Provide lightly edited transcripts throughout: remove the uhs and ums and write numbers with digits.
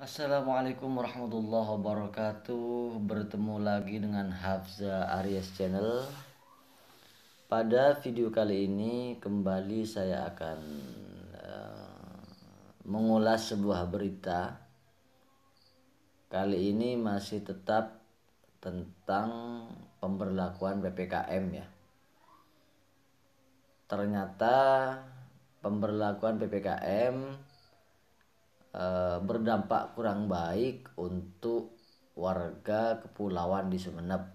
Assalamualaikum warahmatullahi wabarakatuh. Bertemu lagi dengan Hafza Aries Channel. Pada video kali ini kembali saya akan mengulas sebuah berita. Kali ini masih tetap tentang pemberlakuan PPKM ya. Ternyata pemberlakuan PPKM berdampak kurang baik untuk warga kepulauan di Sumeneb.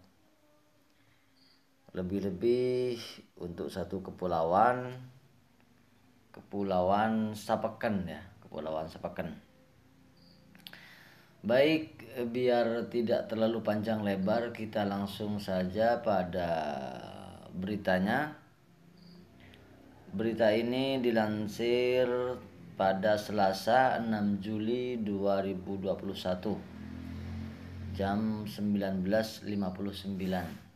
Lebih-lebih untuk satu kepulauan Sapeken ya, Kepulauan Sapeken. Baik, biar tidak terlalu panjang lebar, kita langsung saja pada beritanya. Berita ini dilansir pada Selasa 6 Juli 2021 jam 19.59.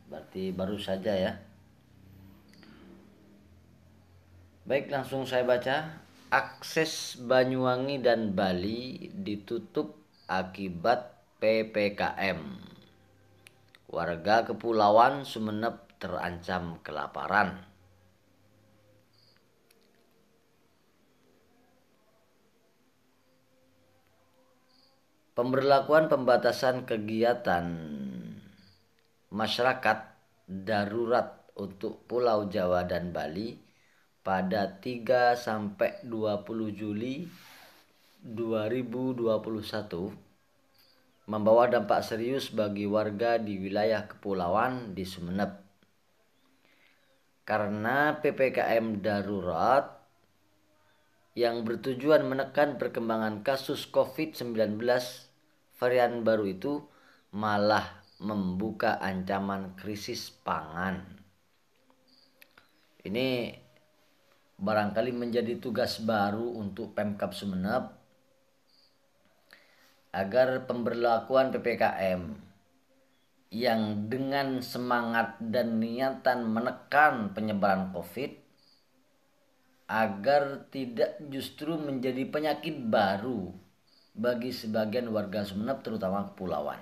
Berarti baru saja ya. Baik, langsung saya baca. Akses Banyuwangi dan Bali ditutup akibat PPKM. Warga Kepulauan Sumeneb terancam kelaparan. Pemberlakuan pembatasan kegiatan masyarakat darurat untuk Pulau Jawa dan Bali pada 3 sampai 20 Juli 2021 membawa dampak serius bagi warga di wilayah kepulauan di Sumeneb. Karena PPKM darurat yang bertujuan menekan perkembangan kasus COVID-19 varian baru itu malah membuka ancaman krisis pangan. Ini barangkali menjadi tugas baru untuk Pemkab Sumeneb agar pemberlakuan PPKM yang dengan semangat dan niatan menekan penyebaran COVID agar tidak justru menjadi penyakit baru bagi sebagian warga Sumeneb terutama kepulauan.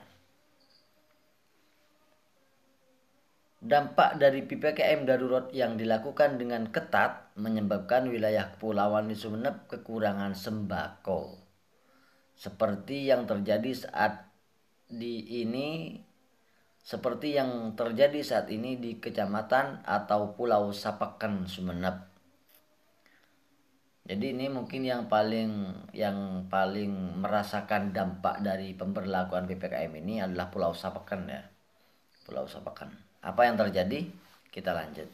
Dampak dari PPKM darurat yang dilakukan dengan ketat menyebabkan wilayah kepulauan di Sumeneb kekurangan sembako. Seperti yang terjadi saat ini di Kecamatan atau Pulau Sapeken Sumeneb. Jadi ini mungkin yang paling merasakan dampak dari pemberlakuan PPKM ini adalah Pulau Sapeken ya. Pulau Sapeken. Apa yang terjadi? Kita lanjut.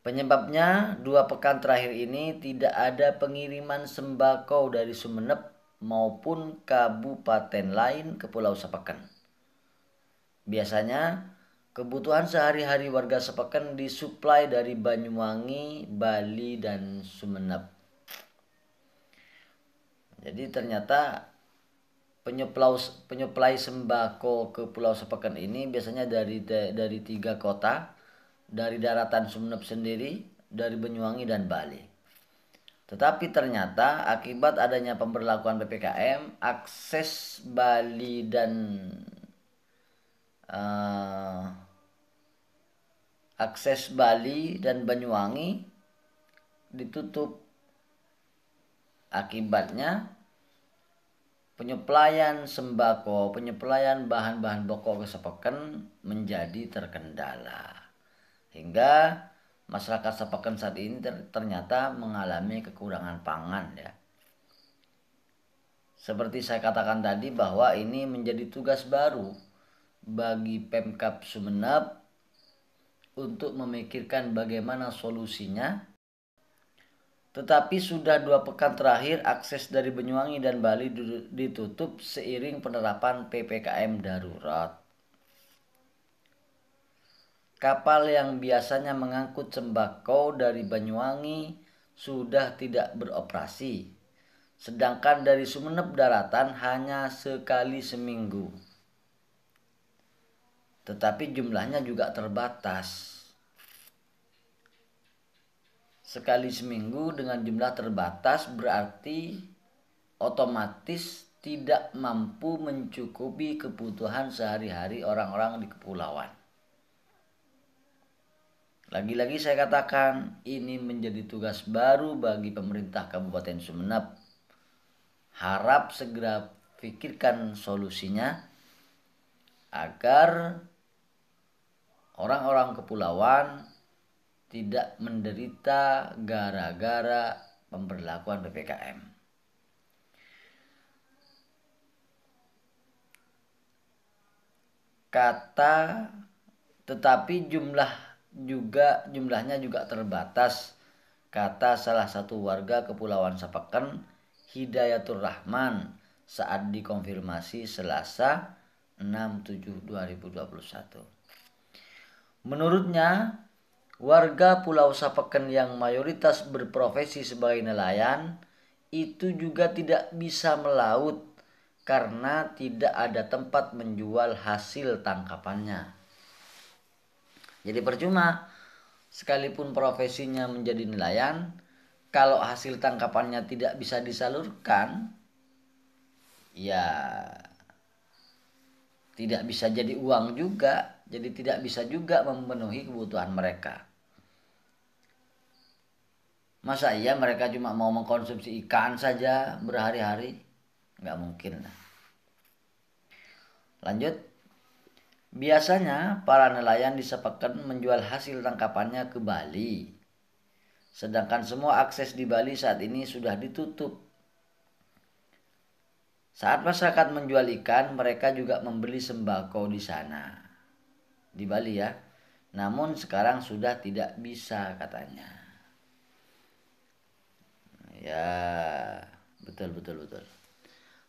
Penyebabnya 2 pekan terakhir ini tidak ada pengiriman sembako dari Sumeneb maupun kabupaten lain ke Pulau Sapeken. Biasanya kebutuhan sehari-hari warga Sapeken disuplai dari Banyuwangi, Bali, dan Sumeneb. Jadi ternyata penyuplai sembako ke Pulau Sapeken ini biasanya dari 3 kota, dari daratan Sumeneb sendiri, dari Banyuwangi dan Bali. Tetapi ternyata akibat adanya pemberlakuan PPKM, akses Bali dan Banyuwangi ditutup. Akibatnya penyuplaian sembako, penyuplaian bahan-bahan pokok ke Sapeken menjadi terkendala. Hingga masyarakat Sapeken saat ini ternyata mengalami kekurangan pangan ya. Seperti saya katakan tadi bahwa ini menjadi tugas baru bagi Pemkab Sumeneb untuk memikirkan bagaimana solusinya. Tetapi sudah 2 pekan terakhir akses dari Banyuwangi dan Bali ditutup seiring penerapan PPKM darurat. Kapal yang biasanya mengangkut sembako dari Banyuwangi sudah tidak beroperasi. Sedangkan dari Sumeneb daratan hanya sekali seminggu. Tetapi jumlahnya juga terbatas. Sekali seminggu dengan jumlah terbatas berarti otomatis tidak mampu mencukupi kebutuhan sehari-hari orang-orang di kepulauan. Lagi-lagi saya katakan, ini menjadi tugas baru bagi pemerintah Kabupaten Sumeneb. Harap segera pikirkan solusinya agar orang-orang kepulauan tidak menderita gara-gara pemberlakuan PPKM. Tetapi jumlahnya juga terbatas, kata salah satu warga Kepulauan Sapeken, Hidayatur Rahman, saat dikonfirmasi Selasa 6/7/2021. Menurutnya, warga Pulau Sapeken yang mayoritas berprofesi sebagai nelayan itu juga tidak bisa melaut karena tidak ada tempat menjual hasil tangkapannya. Jadi percuma, sekalipun profesinya menjadi nelayan, kalau hasil tangkapannya tidak bisa disalurkan, ya tidak bisa jadi uang juga, jadi tidak bisa juga memenuhi kebutuhan mereka. Masa iya mereka cuma mau mengkonsumsi ikan saja berhari-hari? Nggak mungkin. Lanjut. Biasanya para nelayan di Sapeken menjual hasil tangkapannya ke Bali. Sedangkan semua akses di Bali saat ini sudah ditutup. Saat masyarakat menjual ikan, mereka juga membeli sembako di sana. Di Bali ya. Namun sekarang sudah tidak bisa katanya. Ya, betul.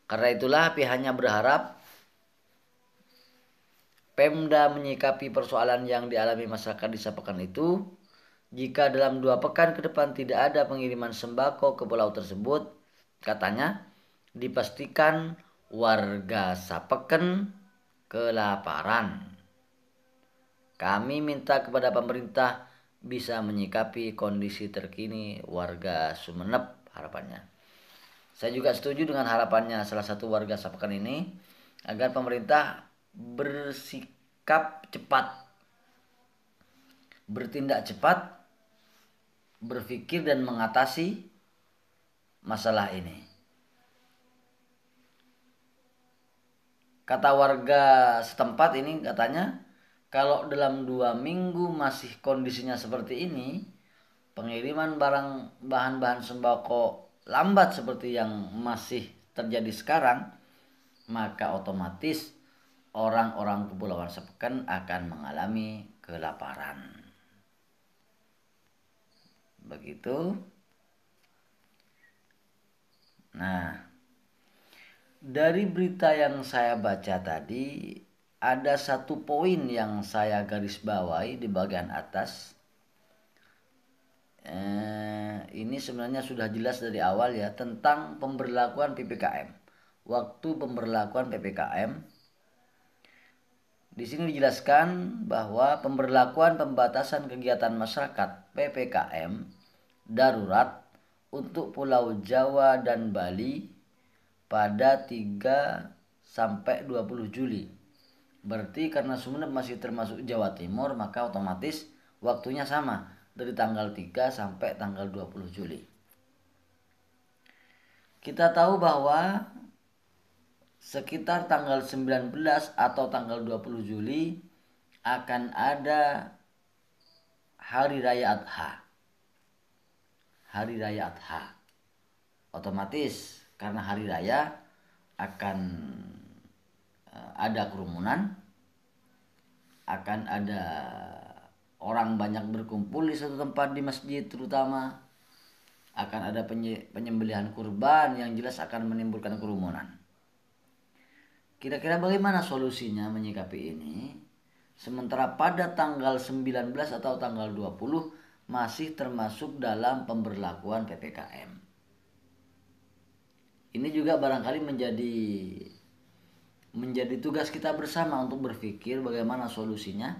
Karena itulah pihaknya berharap Pemda menyikapi persoalan yang dialami masyarakat di Sapeken itu. Jika dalam 2 pekan ke depan tidak ada pengiriman sembako ke pulau tersebut, katanya, dipastikan warga Sapeken kelaparan. Kami minta kepada pemerintah bisa menyikapi kondisi terkini warga Sumeneb, harapannya. Saya juga setuju dengan harapannya salah satu warga Sapeken ini agar pemerintah bersikap cepat, bertindak cepat, berpikir dan mengatasi masalah ini. Kata warga setempat ini katanya, kalau dalam 2 minggu masih kondisinya seperti ini, pengiriman bahan-bahan sembako lambat seperti yang masih terjadi sekarang, maka otomatis orang-orang Kepulauan Sapeken akan mengalami kelaparan. Begitu. Nah, dari berita yang saya baca tadi, ada satu poin yang saya garis bawahi di bagian atas. Ini sebenarnya sudah jelas dari awal ya, tentang pemberlakuan PPKM. Waktu pemberlakuan PPKM, di sini dijelaskan bahwa pemberlakuan pembatasan kegiatan masyarakat PPKM darurat untuk Pulau Jawa dan Bali pada 3 sampai 20 Juli. Berarti karena Sumeneb masih termasuk Jawa Timur, maka otomatis waktunya sama dari tanggal 3 sampai tanggal 20 Juli. Kita tahu bahwa sekitar tanggal 19 atau tanggal 20 Juli akan ada Hari Raya Adha. Hari Raya Adha. Otomatis karena hari raya akan ada kerumunan, akan ada orang banyak berkumpul di satu tempat di masjid terutama, akan ada penyembelihan kurban yang jelas akan menimbulkan kerumunan. Kira-kira bagaimana solusinya menyikapi ini? Sementara pada tanggal 19 atau tanggal 20 masih termasuk dalam pemberlakuan PPKM. Ini juga barangkali menjadi tugas kita bersama untuk berpikir bagaimana solusinya.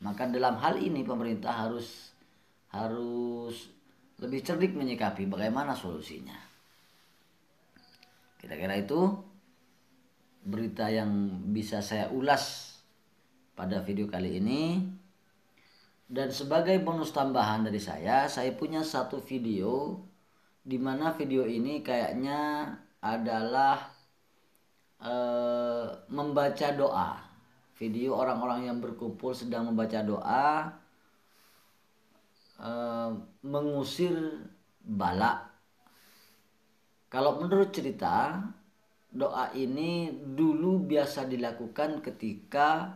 Maka dalam hal ini pemerintah harus lebih cerdik menyikapi bagaimana solusinya. Kira-kira itu berita yang bisa saya ulas pada video kali ini. Dan sebagai bonus tambahan dari saya punya satu video, di mana video ini kayaknya adalah membaca doa. Video orang-orang yang berkumpul sedang membaca doa, mengusir bala. Kalau menurut cerita, doa ini dulu biasa dilakukan ketika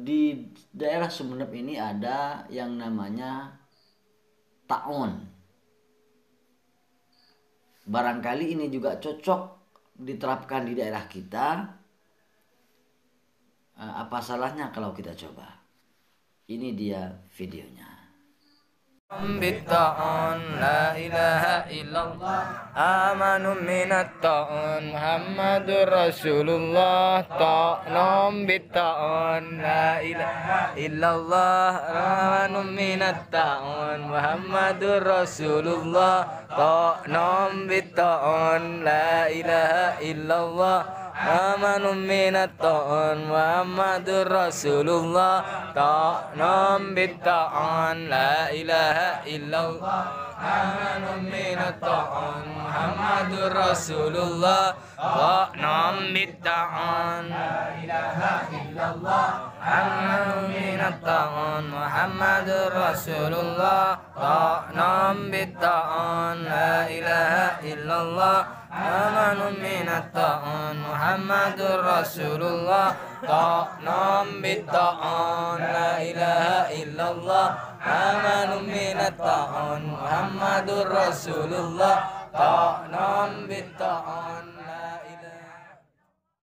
di daerah Sumeneb ini ada yang namanya ta'un. Barangkali ini juga cocok diterapkan di daerah kita. Apa salahnya kalau kita coba? Ini dia videonya. بالطاعون لا إله إلا الله آمن من الطاعون محمد رسول الله طاعون بالطاعون لا إله إلا الله آمن من الطاعون محمد رسول الله طاعون بالطاعون لا إله إلا الله آمن من الطاعون محمد رسول الله طاعون بالطاعون لا إله إلا الله آمن من الطاعون محمد رسول الله طاعون بالطاعون لا إله إلا الله آمن من الطاعون محمد رسول الله طاعون بالطاعون لا إله إلا الله آمن من الطاعون محمد رسول الله طاعون بالطاعون لا إله إلا الله آمن من الطاعون محمد رسول الله طاعون بالطاعون